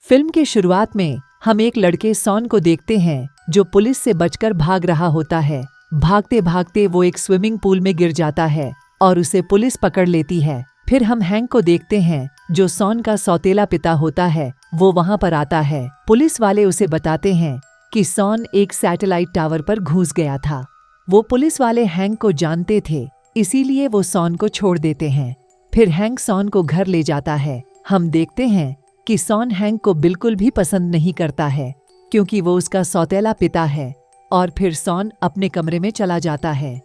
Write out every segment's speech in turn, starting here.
Film के शुरुआत में हम एक लड़के सॉन को देखते हैं जो पुलिस से बचकर भाग रहा होता है। भागते भागते वो एक स्विमिंग पूल में गिर जाता है और उसे पुलिस पकड़ लेती है। फिर हम हैंक को देखते हैं जो सॉन का सौतेला पिता होता है। वो वहां पर आता है। पुलिस वाले उसे बताते हैं कि सॉन एक सैटेलाइट टावर पर घुस गया था। वो पुलिस वाले हैंक को जानते थे, इसीलिए वो सॉन को छोड़ देते हैं। फिर हैंक सॉन को घर ले जाता है। हम देखते हैं कि सॉन हैंक को बिल्कुल भी पसंद नहीं करता है क्योंकि वो उसका सौतेला पिता है। और फिर सॉन अपने कमरे में चला जाता है।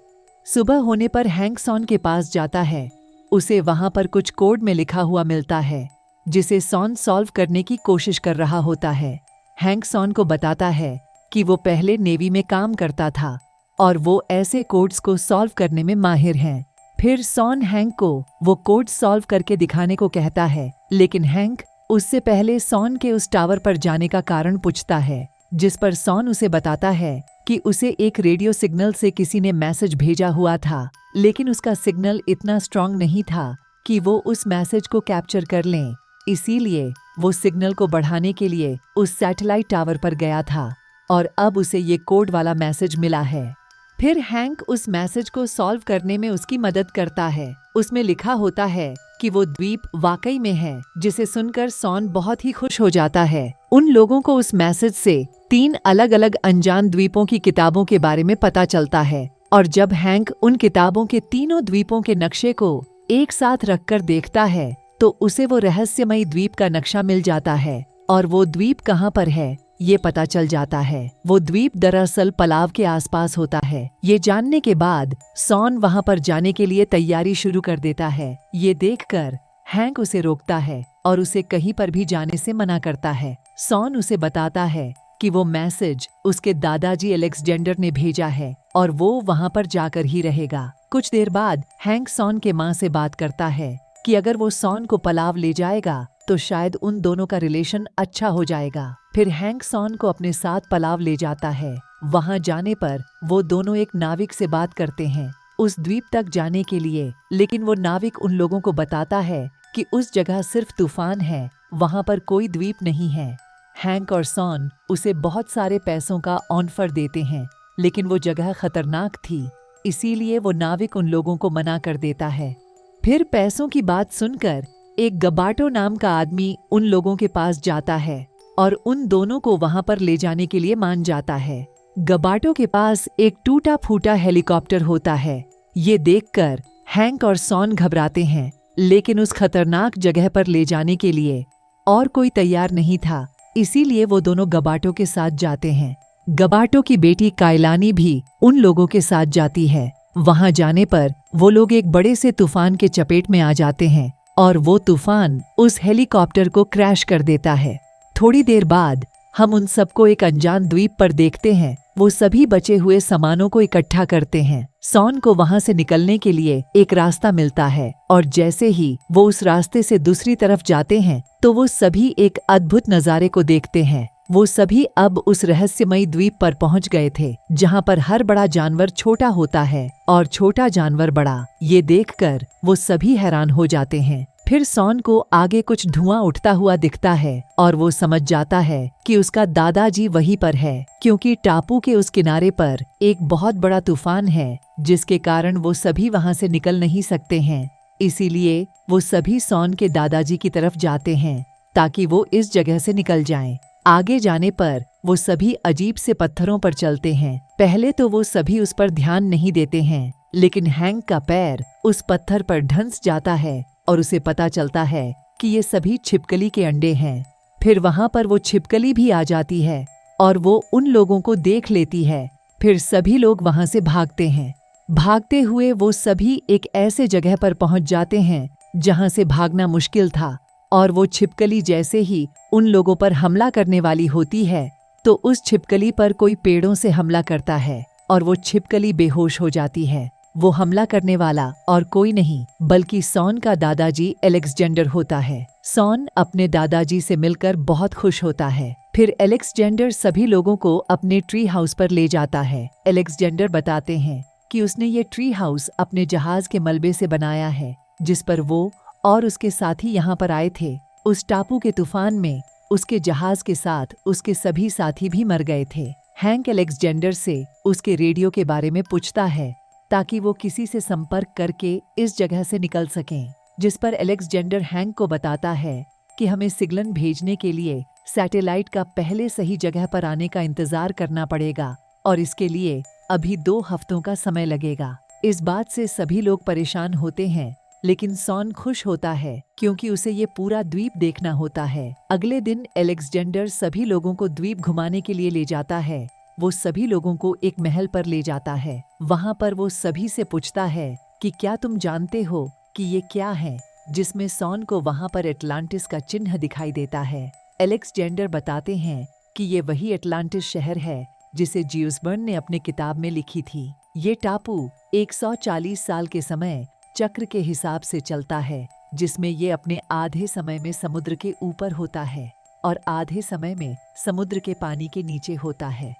सुबह होने पर हैंक सॉन के पास जाता है। उसे वहां पर कुछ कोड में लिखा हुआ मिलता है जिसे सॉन सॉल्व करने की कोशिश कर रहा होता है। हैंक सॉन को बताता है कि वो पहले नेवी में काम करता था और वो ऐसे कोड्स को सॉल्व करने में माहिर हैं। फिर सॉन हैंक को वो कोड सॉल्व करके दिखाने को कहता है, लेकिन हैंक उससे पहले सॉन के उस टावर पर जाने का कारण पूछता है, जिस पर सॉन उसे बताता है कि उसे एक रेडियो सिग्नल से किसी ने मैसेज भेजा हुआ था, लेकिन उसका सिग्नल इतना स्ट्रांग नहीं था कि वो उस मैसेज को कैप्चर कर लें। इसीलिए वो सिग्नल को बढ़ाने के लिए उस सैटेलाइट टावर पर गया था और अब उसे ये कोड वाला मैसेज मिला है। फिर हैंक उस मैसेज को सॉल्व करने में उसकी मदद करता है। उसमें लिखा होता है कि वो द्वीप वाकई में है, जिसे सुनकर सॉन बहुत ही खुश हो जाता है। उन लोगों को उस मैसेज से 3 अलग अलग अनजान द्वीपों की किताबों के बारे में पता चलता है और जब हैंक उन किताबों के तीनों द्वीपों के नक्शे को एक साथ रखकर देखता है तो उसे वो रहस्यमयी द्वीप का नक्शा मिल जाता है और वो द्वीप कहाँ पर है ये पता चल जाता है। वो द्वीप दरअसल पलाव के आसपास होता है। ये जानने के बाद सॉन वहां पर जाने के लिए तैयारी शुरू कर देता है। ये देखकर हैंक उसे रोकता है और उसे कहीं पर भी जाने से मना करता है। सॉन उसे बताता है कि वो मैसेज उसके दादाजी एलेक्जेंडर ने भेजा है और वो वहां पर जाकर ही रहेगा। कुछ देर बाद हैंक सॉन के माँ से बात करता है कि अगर वो सॉन को पलाव ले जाएगा तो शायद उन दोनों का रिलेशन अच्छा हो जाएगा। फिर हैंक सॉन को अपने साथ पलाव ले जाता है। वहां जाने पर वो दोनों एक नाविक से बात करते हैं उस द्वीप तक जाने के लिए, लेकिन वो नाविक उन लोगों को बताता है कि उस जगह सिर्फ तूफान है, वहां पर कोई द्वीप नहीं है। हैंक और सॉन उसे बहुत सारे पैसों का ऑफर देते हैं, लेकिन वो जगह खतरनाक थी, इसीलिए वो नाविक उन लोगों को मना कर देता है। फिर पैसों की बात सुनकर एक गबाटो नाम का आदमी उन लोगों के पास जाता है और उन दोनों को वहां पर ले जाने के लिए मान जाता है। गबाटो के पास एक टूटा फूटा हेलीकॉप्टर होता है। ये देखकर हैंक और सॉन घबराते हैं, लेकिन उस खतरनाक जगह पर ले जाने के लिए और कोई तैयार नहीं था, इसीलिए वो दोनों गबाटो के साथ जाते हैं। गबाटो की बेटी कायलानी भी उन लोगों के साथ जाती है। वहां जाने पर वो लोग एक बड़े से तूफान के चपेट में आ जाते हैं और वो तूफान उस हेलीकॉप्टर को क्रैश कर देता है। थोड़ी देर बाद हम उन सबको एक अनजान द्वीप पर देखते हैं। वो सभी बचे हुए सामानों को इकट्ठा करते हैं। सॉन को वहां से निकलने के लिए एक रास्ता मिलता है और जैसे ही वो उस रास्ते से दूसरी तरफ जाते हैं तो वो सभी एक अद्भुत नजारे को देखते हैं। वो सभी अब उस रहस्यमयी द्वीप पर पहुंच गए थे जहां पर हर बड़ा जानवर छोटा होता है और छोटा जानवर बड़ा। ये देखकर वो सभी हैरान हो जाते हैं। फिर सॉन को आगे कुछ धुआं उठता हुआ दिखता है और वो समझ जाता है कि उसका दादाजी वहीं पर है, क्योंकि टापू के उस किनारे पर एक बहुत बड़ा तूफान है जिसके कारण वो सभी वहां से निकल नहीं सकते हैं। इसीलिए वो सभी सॉन के दादाजी की तरफ जाते हैं ताकि वो इस जगह से निकल जाएं। आगे जाने पर वो सभी अजीब से पत्थरों पर चलते हैं। पहले तो वो सभी उस पर ध्यान नहीं देते हैं, लेकिन हैंक का पैर उस पत्थर पर धंस जाता है और उसे पता चलता है कि ये सभी छिपकली के अंडे हैं। फिर वहां पर वो छिपकली भी आ जाती है और वो उन लोगों को देख लेती है। फिर सभी लोग वहां से भागते हैं। भागते हुए वो सभी एक ऐसे जगह पर पहुंच जाते हैं जहां से भागना मुश्किल था और वो छिपकली जैसे ही उन लोगों पर हमला करने वाली होती है तो उस छिपकली पर कोई पेड़ों से हमला करता है और वो छिपकली बेहोश हो जाती है। वो हमला करने वाला और कोई नहीं बल्कि सॉन का दादाजी एलेक्जेंडर होता है। सॉन अपने दादाजी से मिलकर बहुत खुश होता है। फिर एलेक्जेंडर सभी लोगों को अपने ट्री हाउस पर ले जाता है। एलेक्जेंडर बताते हैं कि उसने ये ट्री हाउस अपने जहाज के मलबे से बनाया है जिस पर वो और उसके साथी यहाँ पर आए थे। उस टापू के तूफान में उसके जहाज के साथ उसके सभी साथी भी मर गए थे। हैंक अलेक्जेंडर से उसके रेडियो के बारे में पूछता है ताकि वो किसी से संपर्क करके इस जगह से निकल सकें, जिस पर अलेक्जेंडर हैंक को बताता है कि हमें सिग्नल भेजने के लिए सैटेलाइट का पहले सही जगह पर आने का इंतजार करना पड़ेगा और इसके लिए अभी 2 हफ्तों का समय लगेगा। इस बात से सभी लोग परेशान होते हैं, लेकिन सॉन खुश होता है क्योंकि उसे ये पूरा द्वीप देखना होता है। अगले दिन अलेक्जेंडर सभी लोगों को द्वीप घुमाने के लिए ले जाता है। वो सभी लोगों को एक महल पर ले जाता है। वहाँ पर वो सभी से पूछता है कि क्या तुम जानते हो कि ये क्या है, जिसमें सॉन को वहाँ पर एटलांटिस का चिन्ह दिखाई देता है। अलेक्जेंडर बताते हैं कि ये वही एटलांटिस शहर है जिसे ज्यूस वर्न ने अपने किताब में लिखी थी। ये टापू 140 साल के समय चक्र के हिसाब से चलता है, जिसमें ये अपने आधे समय में समुद्र के ऊपर होता है और आधे समय में समुद्र के पानी के नीचे होता है।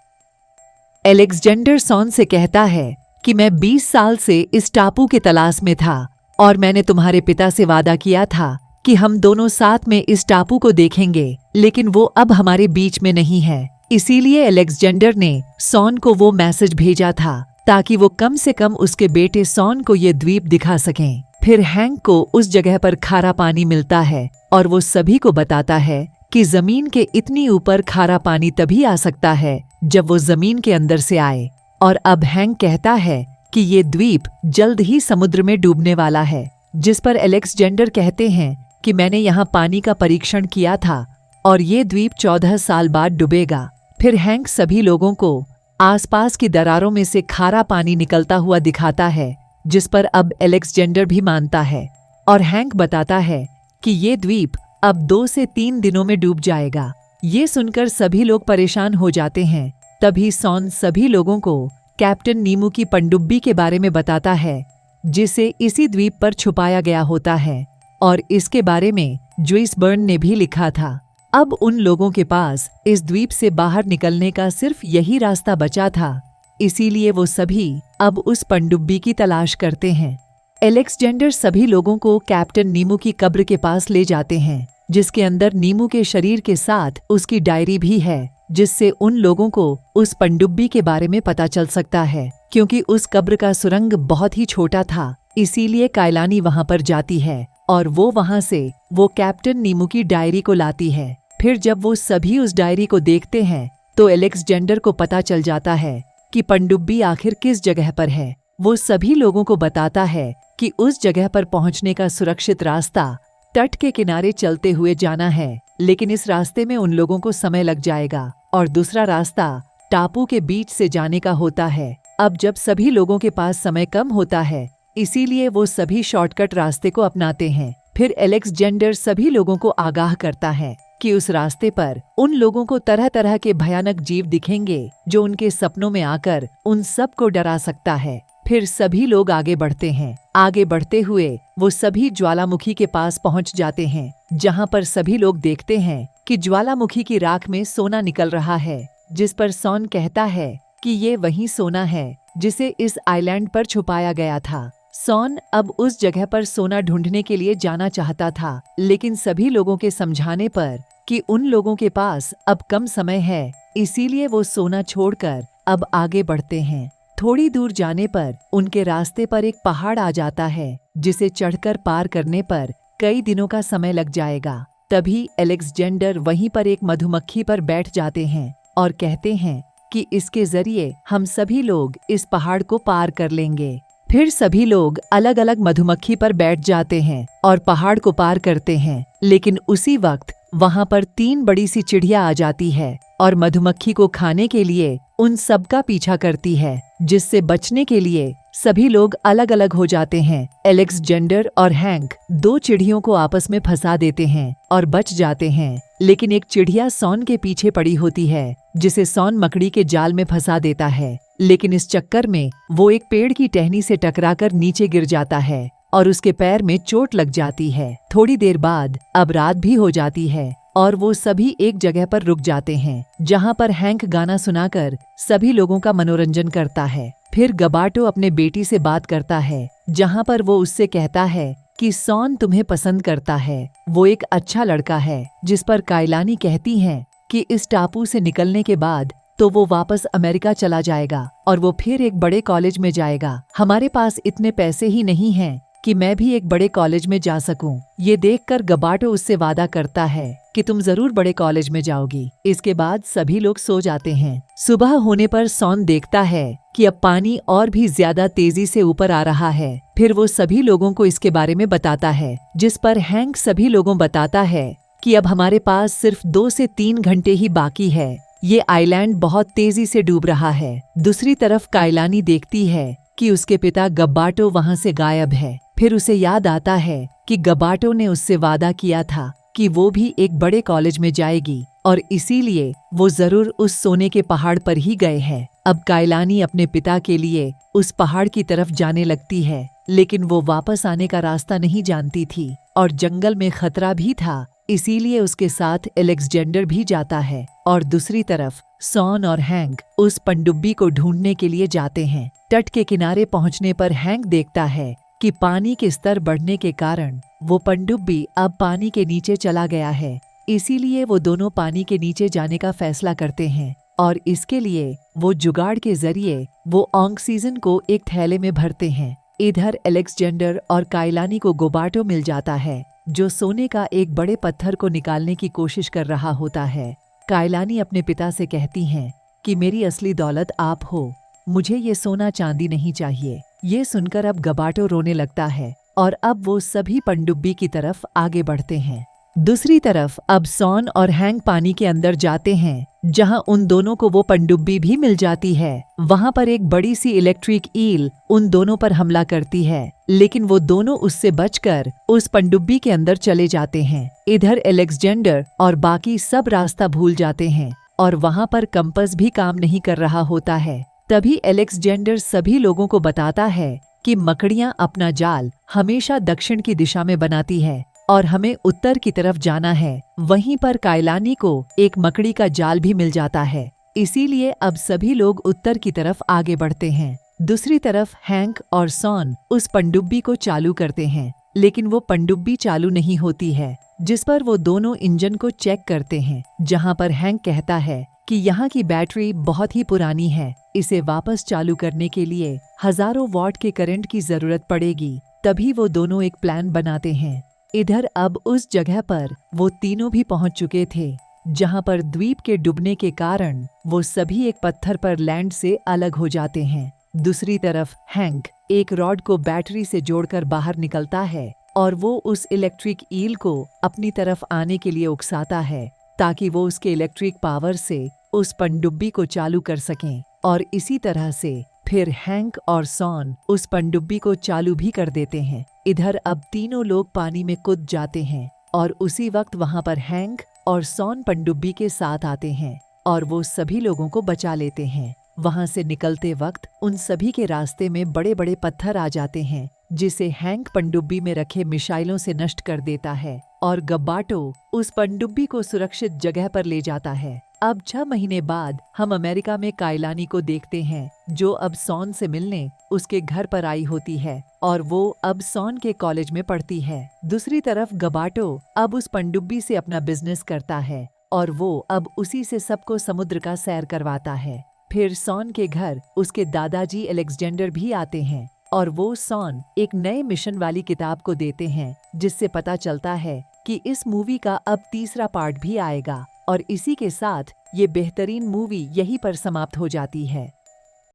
अलेक्जेंडर सॉन से कहता है कि मैं 20 साल से इस टापू के तलाश में था और मैंने तुम्हारे पिता से वादा किया था कि हम दोनों साथ में इस टापू को देखेंगे, लेकिन वो अब हमारे बीच में नहीं है। इसीलिए अलेक्जेंडर ने सॉन को वो मैसेज भेजा था ताकि वो कम से कम उसके बेटे सॉन को ये द्वीप दिखा सकें। फिर हैंक को उस जगह पर खारा पानी मिलता है और वो सभी को बताता है कि जमीन के इतनी ऊपर खारा पानी तभी आ सकता है जब वो जमीन के अंदर से आए। और अब हैंक कहता है कि ये द्वीप जल्द ही समुद्र में डूबने वाला है, जिस पर अलेक्जेंडर कहते हैं कि मैंने यहाँ पानी का परीक्षण किया था और ये द्वीप 14 साल बाद डूबेगा। फिर हैंक सभी लोगों को आसपास की दरारों में से खारा पानी निकलता हुआ दिखाता है, जिस पर अब अलेक्जेंडर भी मानता है और हैंक बताता है कि ये द्वीप अब 2 से 3 दिनों में डूब जाएगा। ये सुनकर सभी लोग परेशान हो जाते हैं। तभी सॉन सभी लोगों को कैप्टन नीमू की पनडुब्बी के बारे में बताता है, जिसे इसी द्वीप पर छुपाया गया होता है और इसके बारे में ज्यूस वर्न ने भी लिखा था। अब उन लोगों के पास इस द्वीप से बाहर निकलने का सिर्फ यही रास्ता बचा था, इसीलिए वो सभी अब उस पनडुब्बी की तलाश करते हैं। अलेक्जेंडर सभी लोगों को कैप्टन नीमू की कब्र के पास ले जाते हैं, जिसके अंदर नीमू के शरीर के साथ उसकी डायरी भी है, जिससे उन लोगों को उस पनडुब्बी के बारे में पता चल सकता है। क्योंकि उस कब्र का सुरंग बहुत ही छोटा था, इसीलिए कायलानी वहां पर जाती है और वो वहां से वो कैप्टन नीमू की डायरी को लाती है। फिर जब वो सभी उस डायरी को देखते हैं तो अलेक्जेंडर को पता चल जाता है कि पनडुब्बी आखिर किस जगह पर है। वो सभी लोगों को बताता है कि उस जगह पर पहुंचने का सुरक्षित रास्ता तट के किनारे चलते हुए जाना है, लेकिन इस रास्ते में उन लोगों को समय लग जाएगा और दूसरा रास्ता टापू के बीच से जाने का होता है। अब जब सभी लोगों के पास समय कम होता है, इसीलिए वो सभी शॉर्टकट रास्ते को अपनाते हैं। फिर अलेक्जेंडर सभी लोगों को आगाह करता है कि उस रास्ते पर उन लोगों को तरह तरह के भयानक जीव दिखेंगे जो उनके सपनों में आकर उन सब को डरा सकता है। फिर सभी लोग आगे बढ़ते हैं। आगे बढ़ते हुए वो सभी ज्वालामुखी के पास पहुंच जाते हैं, जहां पर सभी लोग देखते हैं कि ज्वालामुखी की राख में सोना निकल रहा है, जिस पर सॉन कहता है कि ये वही सोना है जिसे इस आइलैंड पर छुपाया गया था। सॉन अब उस जगह पर सोना ढूंढने के लिए जाना चाहता था, लेकिन सभी लोगों के समझाने पर कि उन लोगों के पास अब कम समय है, इसीलिए वो सोना छोड़कर अब आगे बढ़ते हैं। थोड़ी दूर जाने पर उनके रास्ते पर एक पहाड़ आ जाता है, जिसे चढ़कर पार करने पर कई दिनों का समय लग जाएगा। तभी अलेक्जेंडर वहीं पर एक मधुमक्खी पर बैठ जाते हैं और कहते हैं कि इसके जरिए हम सभी लोग इस पहाड़ को पार कर लेंगे। फिर सभी लोग अलग अलग मधुमक्खी पर बैठ जाते हैं और पहाड़ को पार करते हैं, लेकिन उसी वक्त वहां पर 3 बड़ी सी चिड़िया आ जाती है और मधुमक्खी को खाने के लिए उन सब का पीछा करती है, जिससे बचने के लिए सभी लोग अलग अलग हो जाते हैं। अलेक्जेंडर और हैंक 2 चिड़ियों को आपस में फंसा देते हैं और बच जाते हैं, लेकिन एक चिड़िया सॉन के पीछे पड़ी होती है, जिसे सॉन मकड़ी के जाल में फंसा देता है। लेकिन इस चक्कर में वो एक पेड़ की टहनी से टकराकर नीचे गिर जाता है और उसके पैर में चोट लग जाती है। थोड़ी देर बाद अब रात भी हो जाती है और वो सभी एक जगह पर रुक जाते हैं, जहां पर हैंक गाना सुनाकर सभी लोगों का मनोरंजन करता है। फिर गबाटो अपने बेटी से बात करता है, जहां पर वो उससे कहता है कि सॉन तुम्हें पसंद करता है, वो एक अच्छा लड़का है। जिस पर कायलानी कहती हैं कि इस टापू से निकलने के बाद तो वो वापस अमेरिका चला जाएगा और वो फिर एक बड़े कॉलेज में जाएगा। हमारे पास इतने पैसे ही नहीं हैं कि मैं भी एक बड़े कॉलेज में जा सकूं। ये देखकर गबाटो उससे वादा करता है कि तुम जरूर बड़े कॉलेज में जाओगी। इसके बाद सभी लोग सो जाते हैं। सुबह होने पर सॉन देखता है कि अब पानी और भी ज्यादा तेजी से ऊपर आ रहा है। फिर वो सभी लोगों को इसके बारे में बताता है, जिस पर हैंक सभी लोगों बताता है कि अब हमारे पास सिर्फ 2 से 3 घंटे ही बाकी है। ये आइलैंड बहुत तेजी से डूब रहा है। दूसरी तरफ कायलानी देखती है कि उसके पिता गबाटो वहां से गायब है। फिर उसे याद आता है कि गबाटो ने उससे वादा किया था कि वो भी एक बड़े कॉलेज में जाएगी और इसीलिए वो जरूर उस सोने के पहाड़ पर ही गए हैं। अब कायलानी अपने पिता के लिए उस पहाड़ की तरफ जाने लगती है, लेकिन वो वापस आने का रास्ता नहीं जानती थी और जंगल में खतरा भी था, इसीलिए उसके साथ एलेक्जेंडर भी जाता है। और दूसरी तरफ सॉन और हैंक उस पनडुब्बी को ढूंढने के लिए जाते हैं। तट के किनारे पहुंचने पर हैंक देखता है कि पानी के स्तर बढ़ने के कारण वो पनडुब्बी अब पानी के नीचे चला गया है। इसीलिए वो दोनों पानी के नीचे जाने का फैसला करते हैं और इसके लिए वो जुगाड़ के जरिए वो ऑक्सीजन को एक थैले में भरते हैं। इधर एलेक्जेंडर और कायलानी को गोबाटो मिल जाता है, जो सोने का एक बड़े पत्थर को निकालने की कोशिश कर रहा होता है। कायलानी अपने पिता से कहती हैं कि मेरी असली दौलत आप हो, मुझे ये सोना चांदी नहीं चाहिए। ये सुनकर अब गबाटो रोने लगता है और अब वो सभी पनडुब्बी की तरफ आगे बढ़ते हैं। दूसरी तरफ अब सॉन और हैंक पानी के अंदर जाते हैं, जहां उन दोनों को वो पनडुब्बी भी मिल जाती है। वहां पर एक बड़ी सी इलेक्ट्रिक ईल उन दोनों पर हमला करती है, लेकिन वो दोनों उससे बचकर उस पनडुब्बी के अंदर चले जाते हैं। इधर एलेक्जेंडर और बाकी सब रास्ता भूल जाते हैं और वहां पर कंपास भी काम नहीं कर रहा होता है। तभी एलेक्जेंडर सभी लोगों को बताता है कि मकड़ियां अपना जाल हमेशा दक्षिण की दिशा में बनाती है और हमें उत्तर की तरफ जाना है। वहीं पर कायलानी को एक मकड़ी का जाल भी मिल जाता है, इसीलिए अब सभी लोग उत्तर की तरफ आगे बढ़ते हैं। दूसरी तरफ हैंक और सॉन उस पनडुब्बी को चालू करते हैं, लेकिन वो पनडुब्बी चालू नहीं होती है, जिस पर वो दोनों इंजन को चेक करते हैं, जहां पर हैंक कहता है कि यहाँ की बैटरी बहुत ही पुरानी है, इसे वापस चालू करने के लिए हजारों वॉट के करंट की जरूरत पड़ेगी। तभी वो दोनों एक प्लान बनाते हैं। इधर अब उस जगह पर वो तीनों भी पहुंच चुके थे, जहां पर द्वीप के डूबने के कारण वो सभी एक पत्थर पर लैंड से अलग हो जाते हैं। दूसरी तरफ हैंक एक रॉड को बैटरी से जोड़कर बाहर निकलता है और वो उस इलेक्ट्रिक ईल को अपनी तरफ आने के लिए उकसाता है, ताकि वो उसके इलेक्ट्रिक पावर से उस पनडुब्बी को चालू कर सकें। और इसी तरह से फिर हैंक और सॉन उस पनडुब्बी को चालू भी कर देते हैं। इधर अब तीनों लोग पानी में कूद जाते हैं और उसी वक्त वहां पर हैंक और सॉन पनडुब्बी के साथ आते हैं और वो सभी लोगों को बचा लेते हैं। वहां से निकलते वक्त उन सभी के रास्ते में बड़े बड़े पत्थर आ जाते हैं, जिसे हैंक पनडुब्बी में रखे मिसाइलों से नष्ट कर देता है और गबाटो उस पनडुब्बी को सुरक्षित जगह पर ले जाता है। अब 6 महीने बाद हम अमेरिका में कायलानी को देखते हैं, जो अब सॉन से मिलने उसके घर पर आई होती है और वो अब सॉन के कॉलेज में पढ़ती है। दूसरी तरफ गबाटो अब उस पनडुब्बी से अपना बिजनेस करता है और वो अब उसी से सबको समुद्र का सैर करवाता है। फिर सॉन के घर उसके दादाजी एलेक्जेंडर भी आते हैं और वो सॉन एक नए मिशन वाली किताब को देते हैं, जिससे पता चलता है कि इस मूवी का अब तीसरा पार्ट भी आएगा। और इसी के साथ ये बेहतरीन मूवी यहीं पर समाप्त हो जाती है।